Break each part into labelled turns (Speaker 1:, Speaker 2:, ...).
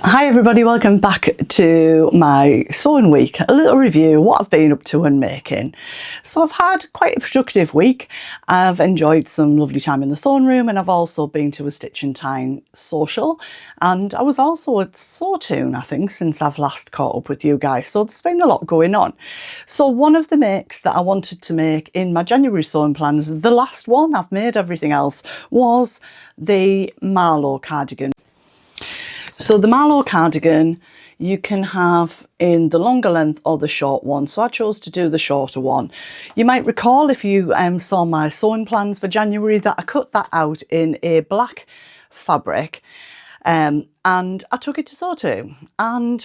Speaker 1: Hi everybody, welcome back to my sewing week. A little review, what I've been up to and making. So I've had quite a productive week. I've enjoyed some lovely time in the sewing room, and I've also been to a Stitch In Tyne social, and I was also at Sawtoon, I think, since I've last caught up with you guys. So there's been a lot going on. So one of the makes that I wanted to make in my January sewing plans, the last one, I've made everything else, was the Marlowe cardigan. So the Marlowe cardigan you can have in the longer length or the short one. So I chose to do the shorter one. You might recall, if you saw my sewing plans for January, that I cut that out in a black fabric, and I took it to Sawtoon and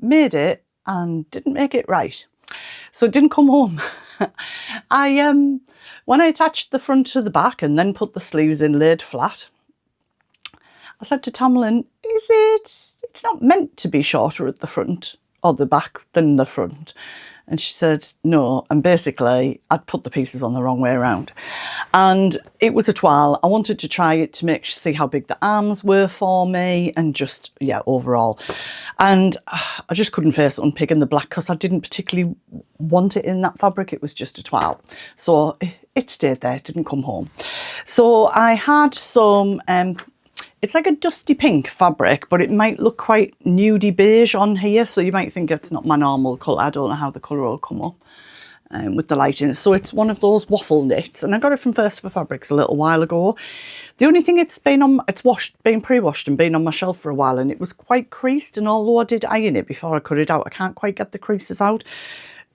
Speaker 1: made it and didn't make it right. So it didn't come home. When I attached the front to the back and then put the sleeves in laid flat, I said to Tamlin, it's not meant to be shorter at the front or the back than the front. And she said, no. And basically, I'd put the pieces on the wrong way around. And it was a twirl. I wanted to try it to see how big the arms were for me and just, yeah, overall. And I just couldn't face unpicking the black because I didn't particularly want it in that fabric. It was just a twirl. So it stayed there. It didn't come home. So I had some... it's like a dusty pink fabric, but it might look quite nudie beige on here. So you might think it's not my normal colour. I don't know how the colour will come up with the lighting. So it's one of those waffle knits. And I got it from First for Fabrics a little while ago. The only thing it's been pre-washed and been on my shelf for a while. And it was quite creased. And although I did iron it before I cut it out, I can't quite get the creases out.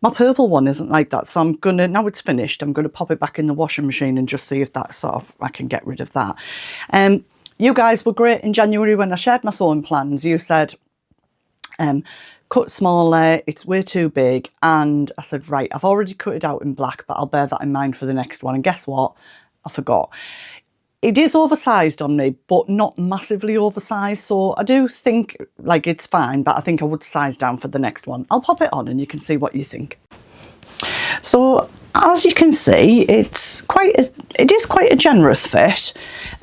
Speaker 1: My purple one isn't like that. So I'm going to, now it's finished, I'm going to pop it back in the washing machine and just see if that I can get rid of that. You guys were great in January when I shared my sewing plans. You said, cut smaller, it's way too big. And I said, right, I've already cut it out in black, but I'll bear that in mind for the next one. And guess what? I forgot. It is oversized on me, but not massively oversized. So I do think, like, it's fine, but I think I would size down for the next one. I'll pop it on and you can see what you think. So as you can see, it is quite a generous fit.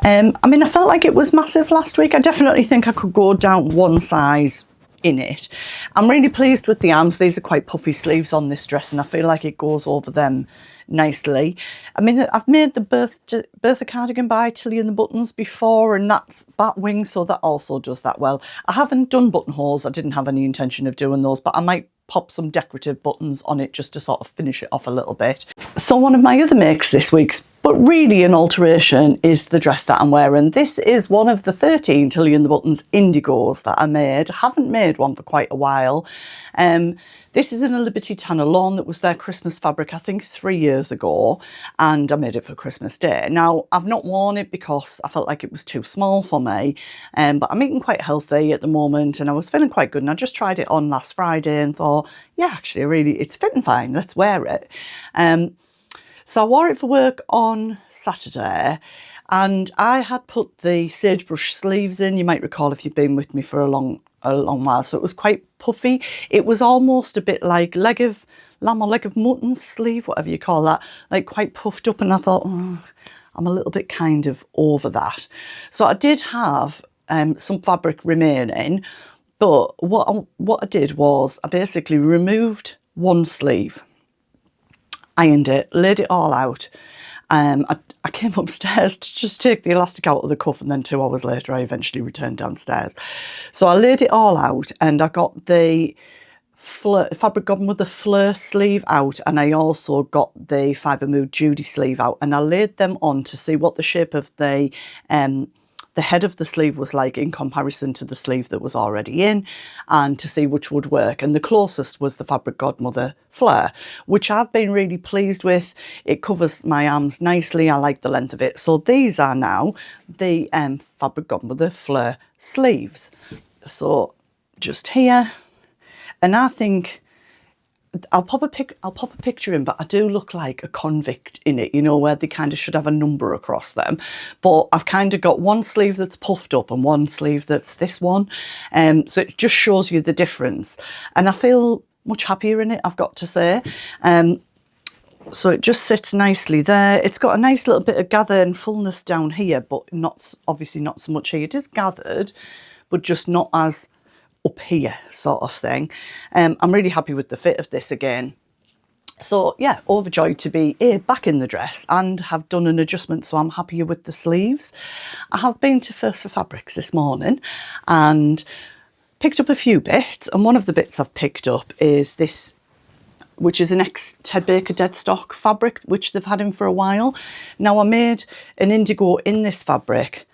Speaker 1: I mean, I felt like it was massive last week. I definitely think I could go down one size in it. I'm really pleased with the arms. These are quite puffy sleeves on this dress, and I feel like it goes over them nicely. I mean, I've made the Bertha cardigan by Tilly and the Buttons before, and that's bat wing, so that also does that well. I haven't done buttonholes. I didn't have any intention of doing those, but I might pop some decorative buttons on it just to sort of finish it off a little bit. So one of my other makes this week, but really an alteration, is the dress that I'm wearing. This is one of the 13 Tilly and the Buttons indigos that I made. I haven't made one for quite a while. This is in a Liberty Tanner lawn that was their Christmas fabric, I think 3 years ago, and I made it for Christmas Day. Now, I've not worn it because I felt like it was too small for me, but I'm eating quite healthy at the moment, and I was feeling quite good, and I just tried it on last Friday and thought, yeah, actually, it's fitting fine, let's wear it. So I wore it for work on Saturday, and I had put the sagebrush sleeves in. You might recall if you've been with me for a long while. So it was quite puffy. It was almost a bit like leg of lamb or leg of mutton sleeve, whatever you call that, like quite puffed up. And I thought, I'm a little bit kind of over that. So I did have some fabric remaining, but what I did was I basically removed one sleeve, ironed it, laid it all out. I came upstairs to just take the elastic out of the cuff, and then 2 hours later I eventually returned downstairs. So I laid it all out, and I got the fabric godmother fleur sleeve out, and I also got the Fibre Mood Judy sleeve out, and I laid them on to see what the shape of the head of the sleeve was like in comparison to the sleeve that was already in, and to see which would work. And the closest was the Fabric Godmother Fleur, which I've been really pleased with. It covers my arms nicely. I like the length of it. So these are now the Fabric Godmother Fleur sleeves. So just here, and I think I'll pop a picture in, but I do look like a convict in it, you know, where they kind of should have a number across them. But I've kind of got one sleeve that's puffed up and one sleeve that's this one. So it just shows you the difference. And I feel much happier in it, I've got to say. So it just sits nicely there. It's got a nice little bit of gather and fullness down here, but obviously not so much here. It is gathered, but just not as up here sort of thing. I'm really happy with the fit of this again. So yeah, overjoyed to be back in the dress and have done an adjustment, so I'm happier with the sleeves. I have been to First for Fabrics this morning and picked up a few bits, and one of the bits I've picked up is this, which is an ex-Ted Baker dead stock fabric, which they've had in for a while. Now, I made an indigo in this fabric,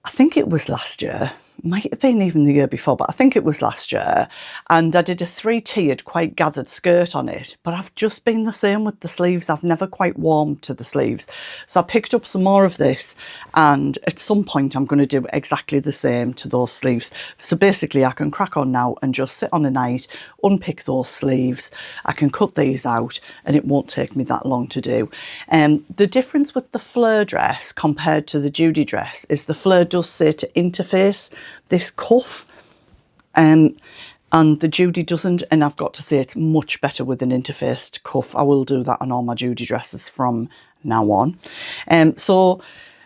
Speaker 1: I think it was last year, might have been even the year before, but I think it was last year. And I did a 3-tiered, quite gathered skirt on it. But I've just been the same with the sleeves. I've never quite warmed to the sleeves. So I picked up some more of this, and at some point I'm going to do exactly the same to those sleeves. So basically I can crack on now and just sit on a night, unpick those sleeves. I can cut these out and it won't take me that long to do. The difference with the flare dress compared to the Judy dress is the flare does say to interface this cuff, and the Judy doesn't, and I've got to say it's much better with an interfaced cuff. I will do that on all my Judy dresses from now on. So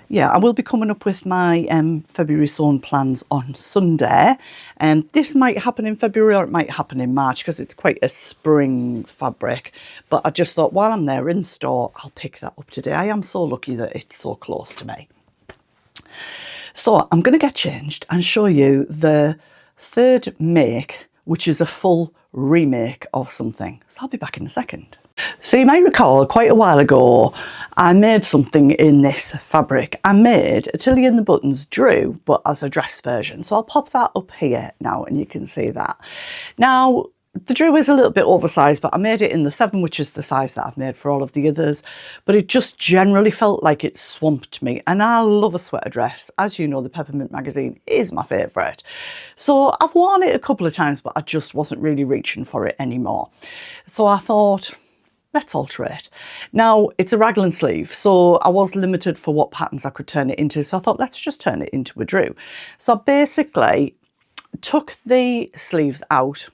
Speaker 1: yeah, I will be coming up with my February sewn plans on Sunday, and this might happen in February or it might happen in March because it's quite a spring fabric. But I just thought while I'm there in store, I'll pick that up today. I am so lucky that it's so close to me. So I'm going to get changed and show you the third make, which is a full remake of something. So I'll be back in a second. So you might recall quite a while ago, I made something in this fabric. I made a Tilly and the Buttons Drew, but as a dress version. So I'll pop that up here now and you can see that. Now, the Drew is a little bit oversized, but I made it in the 7, which is the size that I've made for all of the others. But it just generally felt like it swamped me. And I love a sweater dress. As you know, the Peppermint magazine is my favourite. So I've worn it a couple of times, but I just wasn't really reaching for it anymore. So I thought, let's alter it. Now, it's a raglan sleeve, so I was limited for what patterns I could turn it into. So I thought, let's just turn it into a Drew. So I basically took the sleeves out,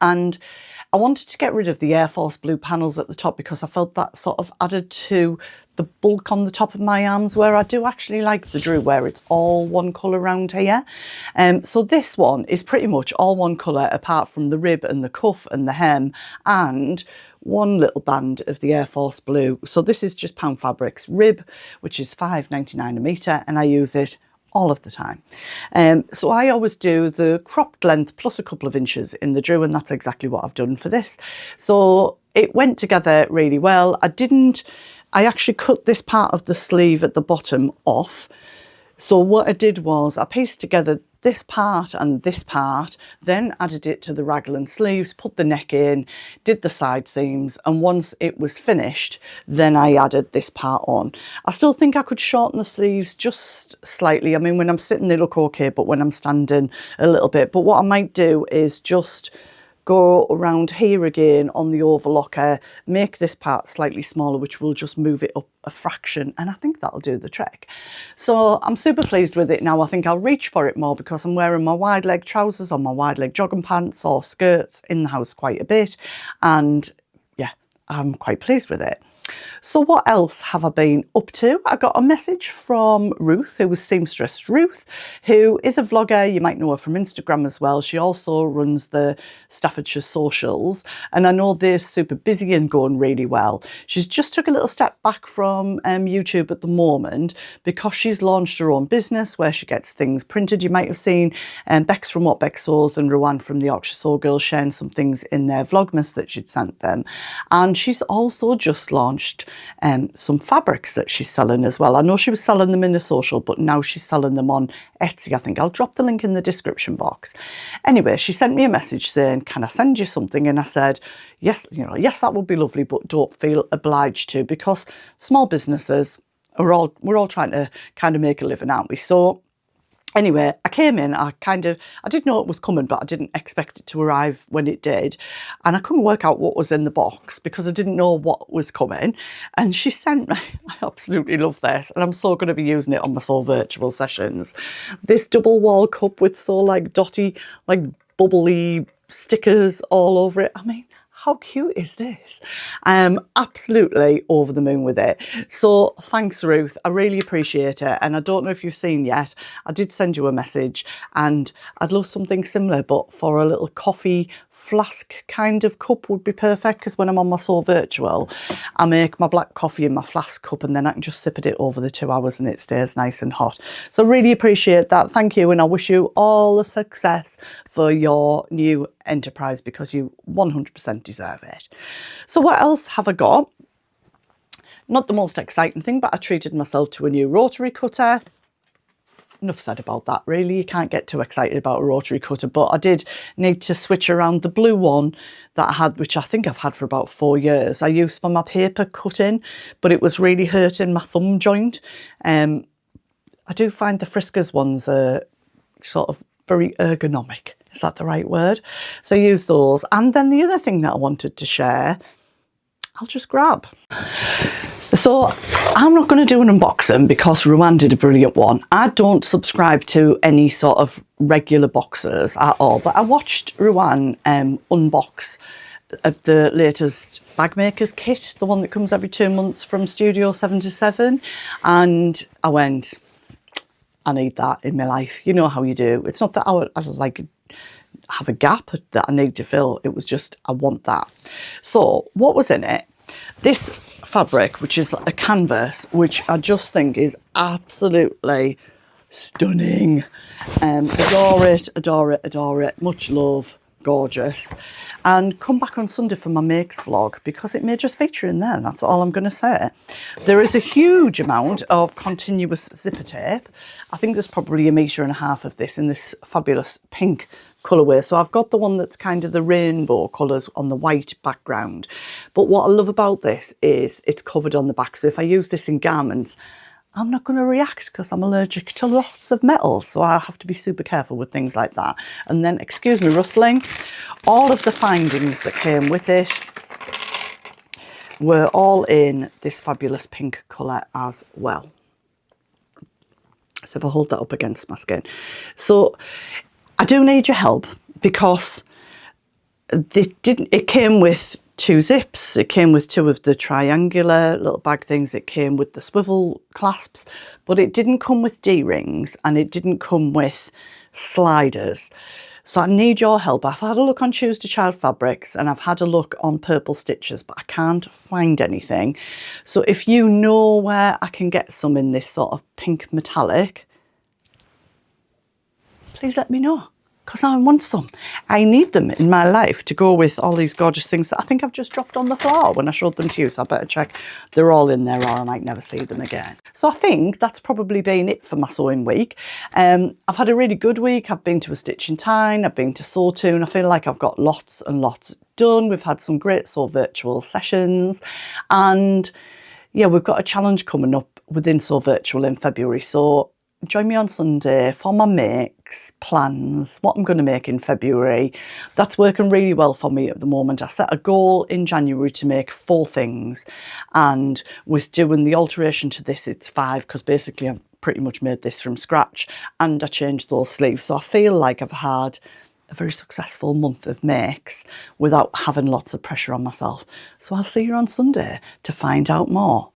Speaker 1: and I wanted to get rid of the Air Force blue panels at the top because I felt that sort of added to the bulk on the top of my arms, where I do actually like the Drew where it's all one colour around here. So this one is pretty much all one colour apart from the rib and the cuff and the hem and one little band of the Air Force blue. So this is just Pound Fabrics rib, which is £5.99 a metre, and I use it all of the time. So I always do the cropped length plus a couple of inches in the Drew, and that's exactly what I've done for this. So it went together really well. I actually cut this part of the sleeve at the bottom off. So what I did was I pieced together this part and this part, then added it to the raglan sleeves, put the neck in, did the side seams, and once it was finished, then I added this part on. I still think I could shorten the sleeves just slightly. I mean, when I'm sitting they look okay, but when I'm standing a little bit. But what I might do is just go around here again on the overlocker, make this part slightly smaller, which will just move it up a fraction, and I think that'll do the trick. So I'm super pleased with it now. I think I'll reach for it more because I'm wearing my wide leg trousers or my wide leg jogging pants or skirts in the house quite a bit, and yeah, I'm quite pleased with it. So what else have I been up to? I got a message from Ruth, who was Seamstress Ruth, who is a vlogger. You might know her from Instagram as well. She also runs the Staffordshire socials, and I know they're super busy and going really well. She's just took a little step back from YouTube at the moment because she's launched her own business where she gets things printed. You might have seen Bex from What Bex Sews and Rowan from the Yorkshire Sew Girls sharing some things in their Vlogmas that she'd sent them. And she's also just launched some fabrics that she's selling as well. I know she was selling them in the social, but now she's selling them on Etsy. I think I'll drop the link in the description box. Anyway, she sent me a message saying, can I send you something? And I said, yes, yes, that would be lovely, but don't feel obliged to, because small businesses we're all trying to kind of make a living, aren't we? So anyway, I came in, I did know it was coming, but I didn't expect it to arrive when it did. And I couldn't work out what was in the box because I didn't know what was coming. And she sent me, I absolutely love this, and I'm so going to be using it on my Sew virtual sessions, this double wall cup with so like Dotty, like bubbly stickers all over it. I mean, how cute is this? I am absolutely over the moon with it. So thanks, Ruth. I really appreciate it. And I don't know if you've seen yet, I did send you a message, and I'd love something similar, but for a little coffee flask kind of cup would be perfect, because when I'm on my Sew Virtual, I make my black coffee in my flask cup and then I can just sip at it over the 2 hours and it stays nice and hot. So really appreciate that. Thank you, and I wish you all the success for your new enterprise, because you 100% deserve it. So what else have I got? Not the most exciting thing, but I treated myself to a new rotary cutter. Enough said about that, really. You can't get too excited about a rotary cutter, but I did need to switch around the blue one that I had, which I think I've had for about 4 years. I used for my paper cutting, but it was really hurting my thumb joint. I do find the Friskers ones are sort of very ergonomic. Is that the right word? So I use those. And then the other thing that I wanted to share, I'll just grab. So I'm not going to do an unboxing because Ruan did a brilliant one. I don't subscribe to any sort of regular boxers at all, but I watched Ruan unbox the latest bag makers kit, the one that comes every 2 months from Studio 77, and I went, I need that in my life. You know how you do. It's not that I like have a gap that I need to fill. It was just, I want that. So what was in it? This fabric, which is a canvas, which I just think is absolutely stunning. Adore it, adore it, adore it. Much love. Gorgeous. And come back on Sunday for my makes vlog, because it may just feature in there, and that's all I'm going to say. There is a huge amount of continuous zipper tape. I think there's probably 1.5 meters of this in this fabulous pink colourway. So I've got the one that's kind of the rainbow colours on the white background. But what I love about this is it's covered on the back. So if I use this in garments, I'm not going to react because I'm allergic to lots of metals. So I have to be super careful with things like that. And then, excuse me, rustling, all of the findings that came with it were all in this fabulous pink colour as well. So if I hold that up against my skin. So I do need your help, because it came with 2 zips, it came with 2 of the triangular little bag things, it came with the swivel clasps, but it didn't come with D-rings and it didn't come with sliders. So I need your help. I've had a look on Choose to Child Fabrics and I've had a look on Purple Stitches, but I can't find anything. So if you know where I can get some in this sort of pink metallic, please let me know, because I want some. I need them in my life to go with all these gorgeous things that I think I've just dropped on the floor when I showed them to you. So I better check they're all in there, or I might never see them again. So I think that's probably been it for my sewing week. I've had a really good week. I've been to a Stitch In Tyne, I've been to Sewtoon. I feel like I've got lots and lots done. We've had some great Sew Virtual sessions, and yeah, we've got a challenge coming up within Sew Virtual in February. So join me on Sunday for my makes, plans, what I'm going to make in February. That's working really well for me at the moment. I set a goal in January to make 4 things, and with doing the alteration to this, it's 5, because basically I've pretty much made this from scratch and I changed those sleeves. So I feel like I've had a very successful month of makes without having lots of pressure on myself. So I'll see you on Sunday to find out more.